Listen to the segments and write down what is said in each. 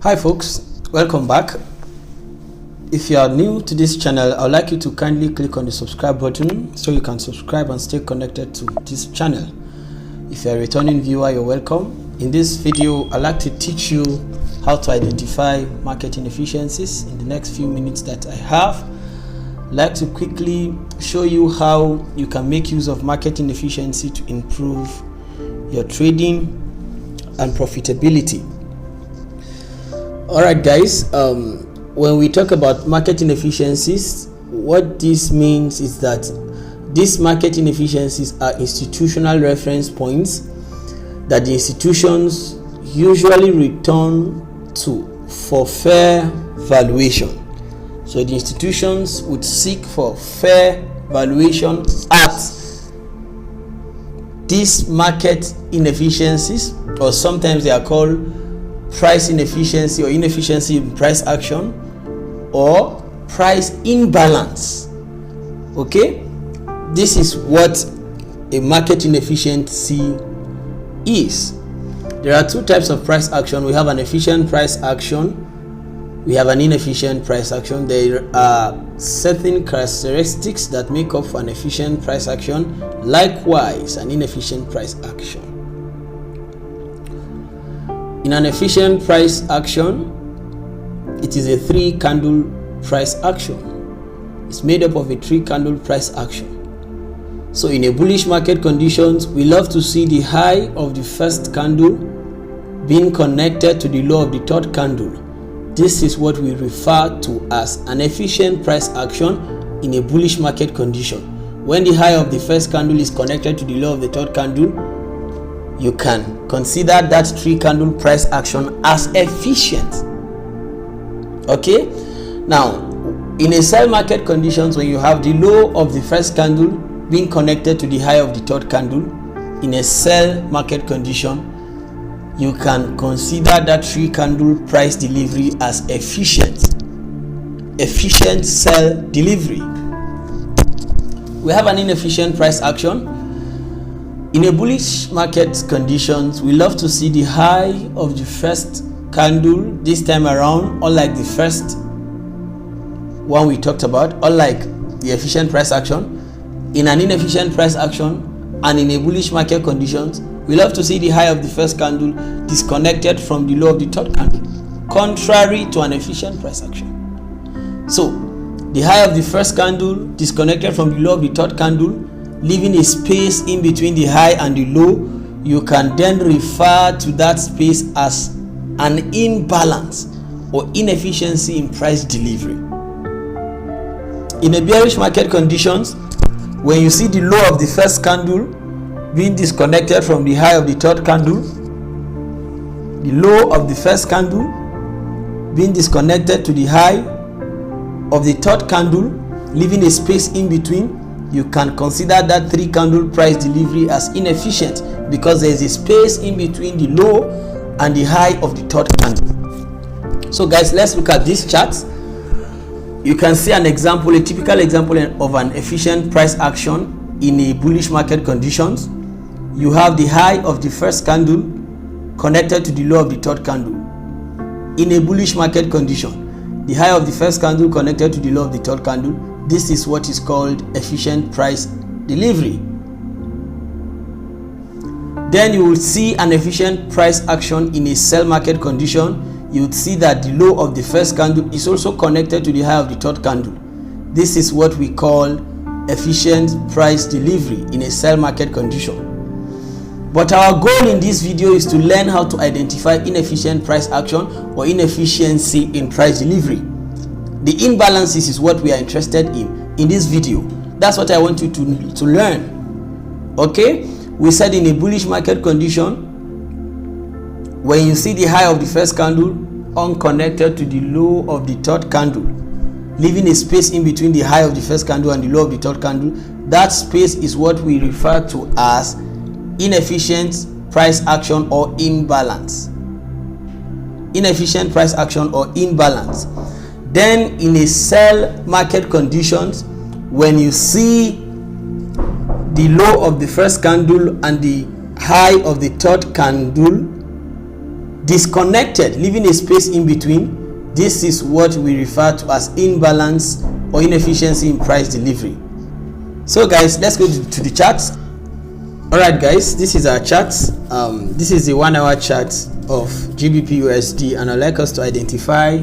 Hi folks, welcome back. If you are new to this channel, I would like you to kindly click on the subscribe button so you can subscribe and stay connected to this channel. If you are a returning viewer, you're welcome. In this video, I'd like to teach you how to identify market inefficiencies. In the next few minutes that I have, I'd like to quickly show you how you can make use of market inefficiency to improve your trading and profitability. Alright guys, when we talk about market inefficiencies, what this means is that these market inefficiencies are institutional reference points that the institutions usually return to for fair valuation. So the institutions would seek for fair valuation at these market inefficiencies, or sometimes they are called price inefficiency or inefficiency in price action or price imbalance. Okay, this is what a market inefficiency is. There are two types of price action. We have an efficient price action, we have an inefficient price action. There are certain characteristics that make up an efficient price action, likewise an inefficient price action. In an efficient price action, it is a 3-candle price action. It's made up of a 3-candle price action. So in a bullish market conditions, we love to see the high of the first candle being connected to the low of the third candle. This is what we refer to as an efficient price action in a bullish market condition. When the high of the first candle is connected to the low of the third candle, you can consider that 3-candle price action as efficient. Okay, now in a sell market conditions, when you have the low of the first candle being connected to the high of the third candle, in a sell market condition, you can consider that 3-candle price delivery as efficient sell delivery. We have an inefficient price action. In a bullish market conditions, we love to see the high of the first candle this time around, unlike the first one we talked about, unlike the efficient price action. In an inefficient price action and in a bullish market conditions, we love to see the high of the first candle disconnected from the low of the third candle, contrary to an efficient price action. So the high of the first candle disconnected from the low of the third candle, leaving a space in between the high and the low. You can then refer to that space as an imbalance or inefficiency in price delivery. In a bearish market conditions, when you see the low of the first candle being disconnected from the high of the third candle, the low of the first candle being disconnected to the high of the third candle, leaving a space in between, you can consider that 3-candle price delivery as inefficient because there is a space in between the low and the high of the third candle. So guys, let's look at this chart. You can see an example, a typical example of an efficient price action in a bullish market conditions. You have the high of the first candle connected to the low of the third candle. In a bullish market condition, the high of the first candle connected to the low of the third candle. This is what is called efficient price delivery. Then you will see an efficient price action in a sell market condition. You would see that the low of the first candle is also connected to the high of the third candle. This is what we call efficient price delivery in a sell market condition. But our goal in this video is to learn how to identify inefficient price action or inefficiency in price delivery. The imbalances is what we are interested in this video. That's what I want you to learn. Okay, we said in a bullish market condition, when you see the high of the first candle unconnected to the low of the third candle, leaving a space in between the high of the first candle and the low of the third candle, that space is what we refer to as inefficient price action or imbalance. Inefficient price action or imbalance. Then in a sell market conditions, when you see the low of the first candle and the high of the third candle disconnected, leaving a space in between, this is what we refer to as imbalance or inefficiency in price delivery. So guys, let's go to the charts. Alright guys, this is our chart. This is the 1 hour chart of GBP USD, and I'd like us to identify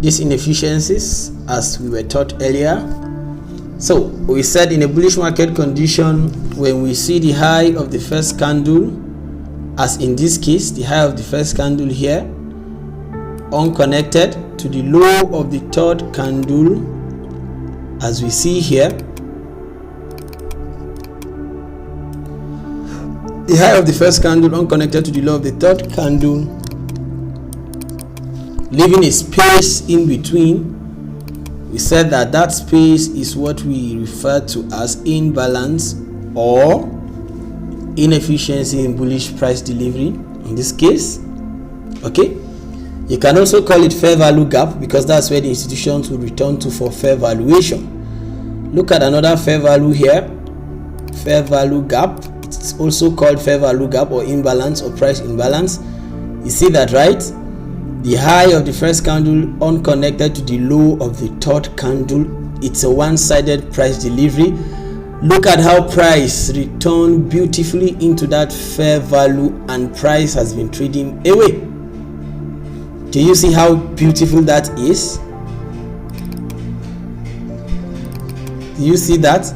these inefficiencies as we were taught earlier. So we said in a bullish market condition, when we see the high of the first candle, as in this case the high of the first candle here, unconnected to the low of the third candle, as we see here, the high of the first candle unconnected to the low of the third candle, leaving a space in between, we said that that space is what we refer to as imbalance or inefficiency in bullish price delivery in this case. Okay, you can also call it fair value gap, because that's where the institutions will return to for fair valuation. Look at another fair value here, fair value gap. It's also called fair value gap or imbalance or price imbalance. You see that, right? The high of the first candle unconnected to the low of the third candle. It's a one-sided price delivery. Look at how price returned beautifully into that fair value, and price has been trading away. Do you see how beautiful that is? Do you see that?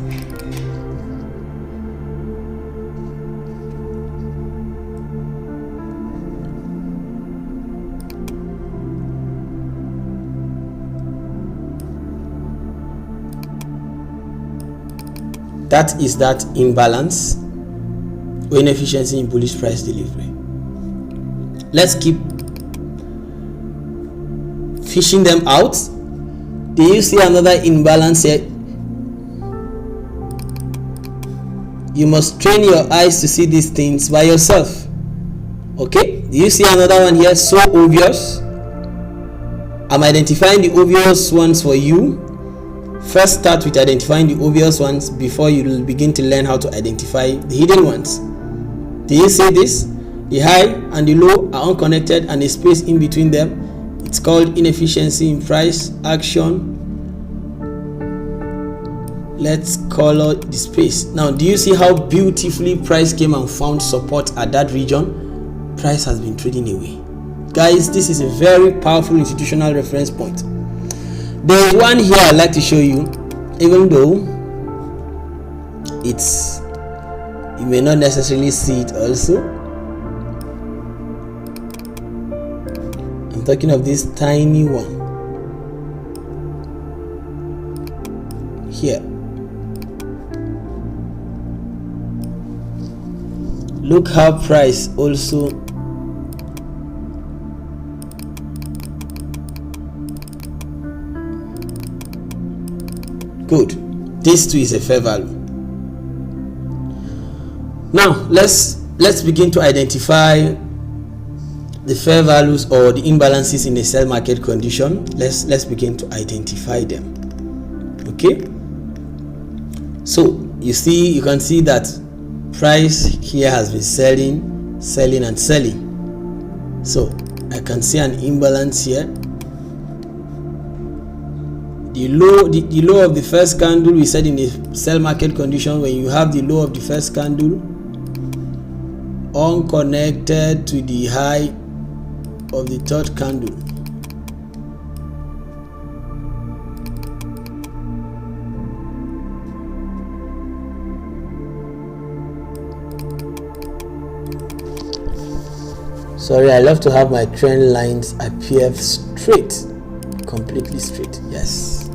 That is that imbalance or inefficiency in bullish price delivery. Let's keep fishing them out. Do you see another imbalance here? You must train your eyes to see these things by yourself. Okay, do you see another one here? So obvious. I'm identifying the obvious ones for you. First, start with identifying the obvious ones before you will begin to learn how to identify the hidden ones. Do you see this? The high and the low are unconnected and a space in between them. It's called inefficiency in price action. Let's color the space. Now, do you see how beautifully price came and found support at that region? Price has been trading away. Guys, this is a very powerful institutional reference point. There is one here I'd like to show you, even though you may not necessarily see it also. I'm talking of this tiny one here. Look how price also good. This too is a fair value. Now let's begin to identify the fair values or the imbalances in a sell market condition. Let's begin to identify them. Okay, so you can see that price here has been selling and selling. So I can see an imbalance here. The low of the first candle, we said in a sell market condition, when you have the low of the first candle unconnected to the high of the third candle, sorry, I love to have my trend lines appear straight, completely straight. Yes,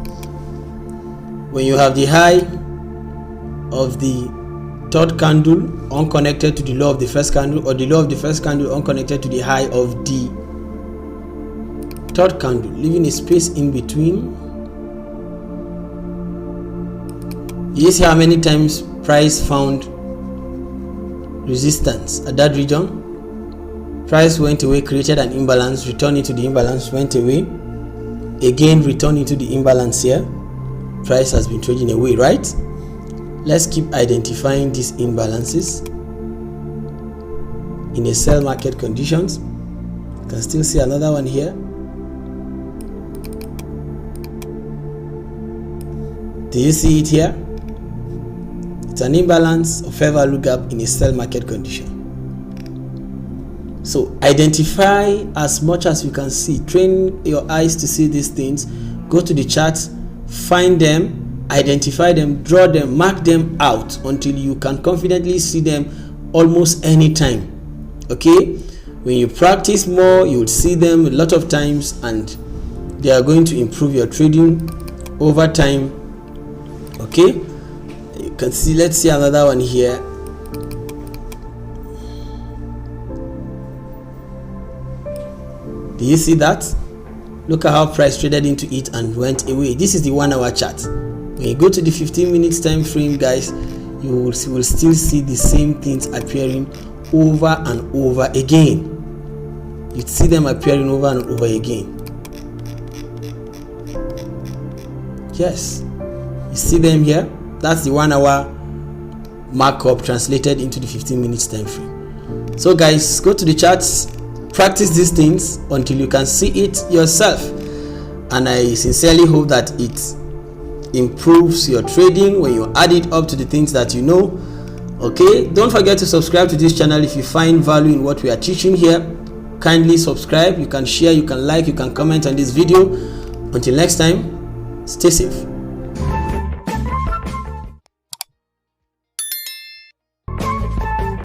when you have the high of the third candle unconnected to the low of the first candle, or the low of the first candle unconnected to the high of the third candle, leaving a space in between. You see how many times price found resistance at that region? Price went away, created an imbalance, returned into the imbalance, went away, again returned into the imbalance here. Price has been trading away, right? Let's keep identifying these imbalances in a sell market conditions. You can still see another one here. Do you see it here? It's an imbalance of fair value gap in a sell market condition. So identify as much as you can see. Train your eyes to see these things. Go to the charts, find them, identify them, draw them, mark them out until you can confidently see them almost any time. Okay? When you practice more, you will see them a lot of times, and they are going to improve your trading over time. Okay? You can see, let's see another one here. Do you see that? Look at how price traded into it and went away. This is the 1 hour chart. When you go to the 15 minutes time frame, guys, you will still see the same things appearing over and over again. You see them appearing over and over again. Yes, you see them here. That's the 1 hour markup translated into the 15 minutes time frame. So guys, go to the charts, practice these things until you can see it yourself, and I sincerely hope that it improves your trading when you add it up to the things that you know. Okay, don't forget to subscribe to this channel. If you find value in what we are teaching here, kindly subscribe. You can share, you can like, you can comment on this video. Until next time, stay safe.